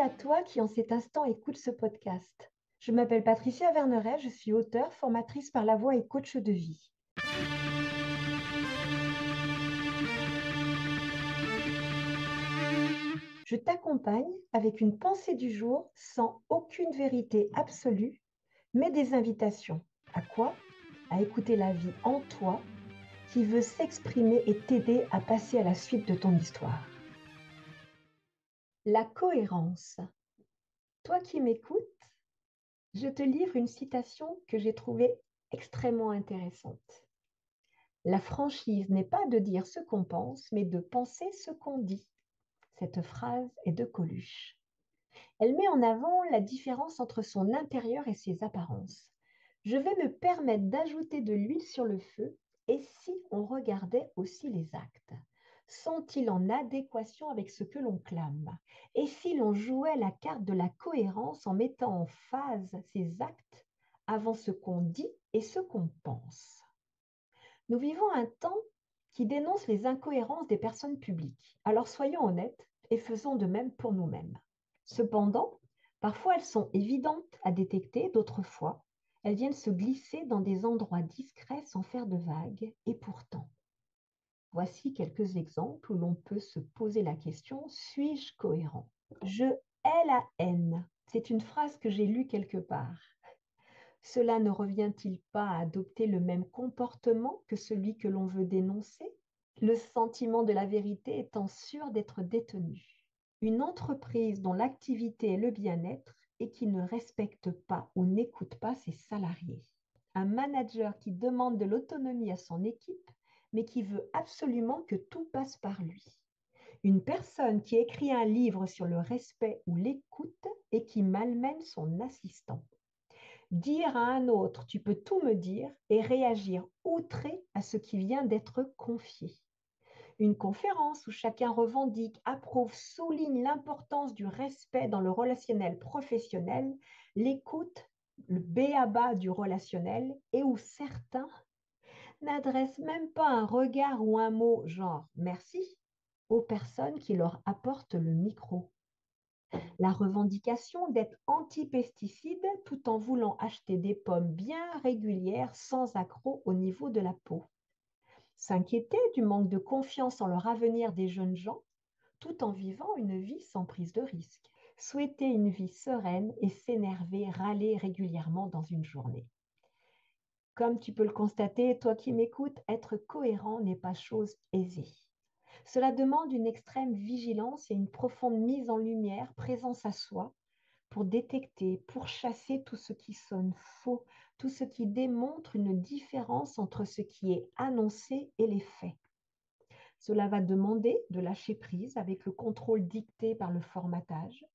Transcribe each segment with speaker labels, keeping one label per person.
Speaker 1: à toi qui en cet instant écoute ce podcast. Je m'appelle Patricia Verneret, je suis auteure, formatrice par la voix et coach de vie. Je t'accompagne avec une pensée du jour sans aucune vérité absolue, mais des invitations. À quoi? À écouter la vie en toi qui veut s'exprimer et t'aider à passer à la suite de ton histoire. La cohérence. Toi qui m'écoutes, je te livre une citation que j'ai trouvée extrêmement intéressante. La franchise n'est pas de dire ce qu'on pense, mais de penser ce qu'on dit. Cette phrase est de Coluche. Elle met en avant la différence entre son intérieur et ses apparences. Je vais me permettre d'ajouter de l'huile sur le feu, et si on regardait aussi les actes? Sont-ils en adéquation avec ce que l'on clame? Et si l'on jouait la carte de la cohérence en mettant en phase ces actes avant ce qu'on dit et ce qu'on pense? Nous vivons un temps qui dénonce les incohérences des personnes publiques. Alors soyons honnêtes et faisons de même pour nous-mêmes. Cependant, parfois elles sont évidentes à détecter, d'autres fois, elles viennent se glisser dans des endroits discrets sans faire de vagues. Et pourtant, voici quelques exemples où l'on peut se poser la question, suis-je cohérent? Je hais la haine. C'est une phrase que j'ai lue quelque part. Cela ne revient-il pas à adopter le même comportement que celui que l'on veut dénoncer? Le sentiment de la vérité étant sûr d'être détenu. Une entreprise dont l'activité est le bien-être et qui ne respecte pas ou n'écoute pas ses salariés. Un manager qui demande de l'autonomie à son équipe, mais qui veut absolument que tout passe par lui. Une personne qui écrit un livre sur le respect ou l'écoute et qui malmène son assistant. Dire à un autre, tu peux tout me dire, et réagir outré à ce qui vient d'être confié. Une conférence où chacun revendique, approuve, souligne l'importance du respect dans le relationnel professionnel, l'écoute, le b.a.-ba du relationnel, et où certains n'adressent même pas un regard ou un mot genre merci aux personnes qui leur apportent le micro. La revendication d'être anti-pesticides tout en voulant acheter des pommes bien régulières sans accroc au niveau de la peau. S'inquiéter du manque de confiance en leur avenir des jeunes gens tout en vivant une vie sans prise de risque. Souhaiter une vie sereine et s'énerver, râler régulièrement dans une journée. Comme tu peux le constater, toi qui m'écoutes, être cohérent n'est pas chose aisée. Cela demande une extrême vigilance et une profonde mise en lumière, présence à soi, pour détecter, pour chasser tout ce qui sonne faux, tout ce qui démontre une différence entre ce qui est annoncé et les faits. Cela va demander de lâcher prise avec le contrôle dicté par le formatage,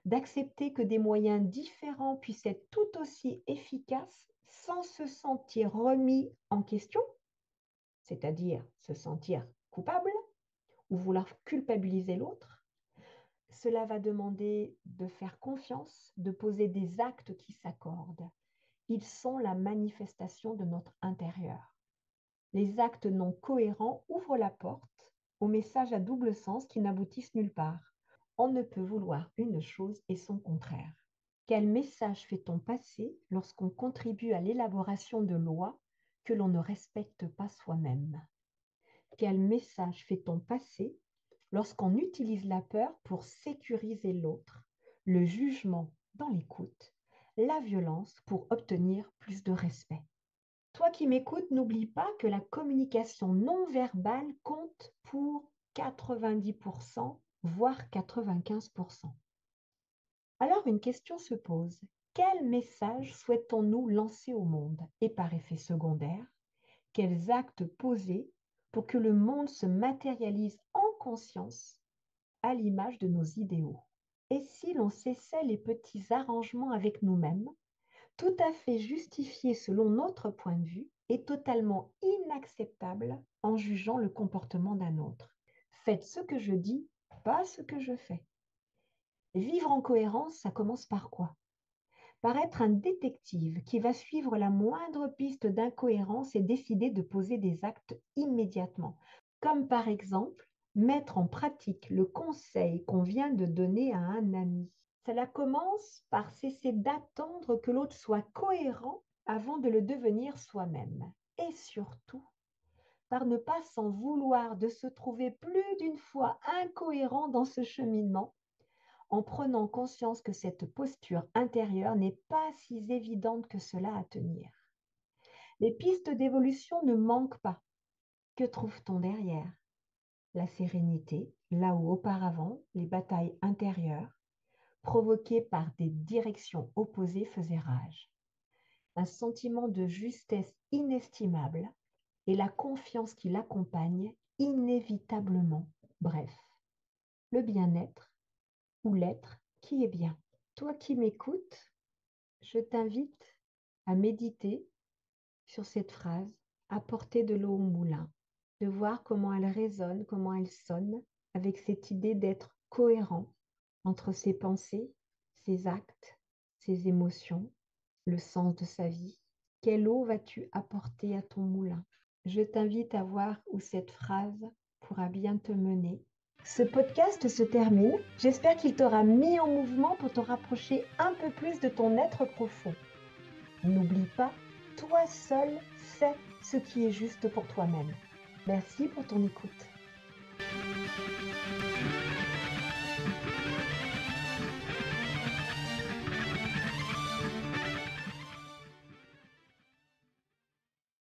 Speaker 1: d'accepter que des moyens différents puissent être tout aussi efficaces sans se sentir remis en question, c'est-à-dire se sentir coupable ou vouloir culpabiliser l'autre. Cela va demander de faire confiance, de poser des actes qui s'accordent. Ils sont la manifestation de notre intérieur. Les actes non cohérents ouvrent la porte aux messages à double sens qui n'aboutissent nulle part. On ne peut vouloir une chose et son contraire. Quel message fait-on passer lorsqu'on contribue à l'élaboration de lois que l'on ne respecte pas soi-même? Quel message fait-on passer lorsqu'on utilise la peur pour sécuriser l'autre, le jugement dans l'écoute, la violence pour obtenir plus de respect? Toi qui m'écoutes, n'oublie pas que la communication non verbale compte pour 90%, voire 95%. Alors une question se pose. Quel message souhaitons-nous lancer au monde? Et par effet secondaire, quels actes poser pour que le monde se matérialise en conscience à l'image de nos idéaux? Et si l'on cessait les petits arrangements avec nous-mêmes, tout à fait justifiés selon notre point de vue et totalement inacceptables en jugeant le comportement d'un autre? Faites ce que je dis, pas ce que je fais. Vivre en cohérence, ça commence par quoi? Par être un détective qui va suivre la moindre piste d'incohérence et décider de poser des actes immédiatement, comme par exemple mettre en pratique le conseil qu'on vient de donner à un ami. Cela commence par cesser d'attendre que l'autre soit cohérent avant de le devenir soi-même. Et surtout, par ne pas s'en vouloir de se trouver plus d'une fois incohérent dans ce cheminement, en prenant conscience que cette posture intérieure n'est pas si évidente que cela à tenir. Les pistes d'évolution ne manquent pas. Que trouve-t-on derrière? La sérénité, là où auparavant les batailles intérieures, provoquées par des directions opposées, faisaient rage. Un sentiment de justesse inestimable et la confiance qui l'accompagne inévitablement. Bref, le bien-être ou l'être qui est bien. Toi qui m'écoutes, je t'invite à méditer sur cette phrase, apporter de l'eau au moulin, de voir comment elle résonne, comment elle sonne avec cette idée d'être cohérent entre ses pensées, ses actes, ses émotions, le sens de sa vie. Quelle eau vas-tu apporter à ton moulin? Je t'invite à voir où cette phrase pourra bien te mener. Ce podcast se termine. J'espère qu'il t'aura mis en mouvement pour te rapprocher un peu plus de ton être profond. N'oublie pas, toi seul sais ce qui est juste pour toi-même. Merci pour ton écoute.